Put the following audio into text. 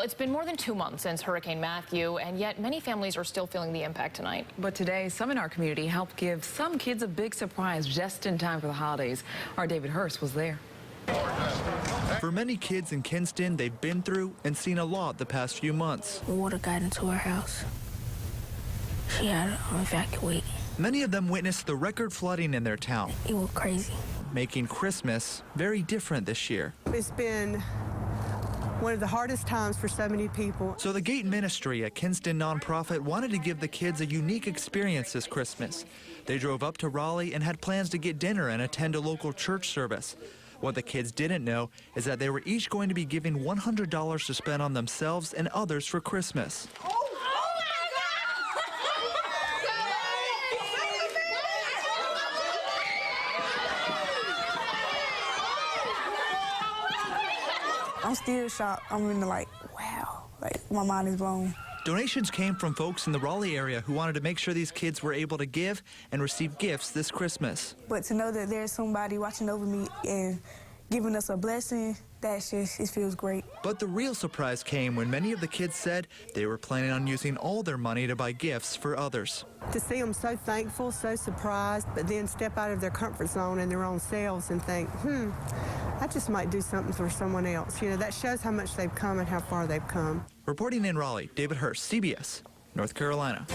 It's been more than 2 months since Hurricane Matthew, and yet many families are still feeling the impact tonight. But today, some in our community helped give some kids a big surprise just in time for the holidays. Our David Hurst was there. For many kids in Kinston, they've been through and seen a lot the past few months. Water got into her house. She had to evacuate. Many of them witnessed the record flooding in their town. It was crazy. Making Christmas very different this year. It's been one of the hardest times for so many people. So the Gate Ministry, a Kinston nonprofit, wanted to give the kids a unique experience this Christmas. They drove up to Raleigh and had plans to get dinner and attend a local church service. What the kids didn't know is that they were each going to be given $100 to spend on themselves and others for Christmas. I'm still shocked. I'm in the wow, my mind is blown. Donations came from folks in the Raleigh area who wanted to make sure these kids were able to give and receive gifts this Christmas. But to know that there's somebody watching over me and giving us a blessing, it feels great. But the real surprise came when many of the kids said they were planning on using all their money to buy gifts for others. To see them so thankful, so surprised, but then step out of their comfort zone and their own selves and think, I just might do something for someone else. You know, that shows how much they've come and how far they've come. Reporting in Raleigh, David Hurst, CBS, North Carolina.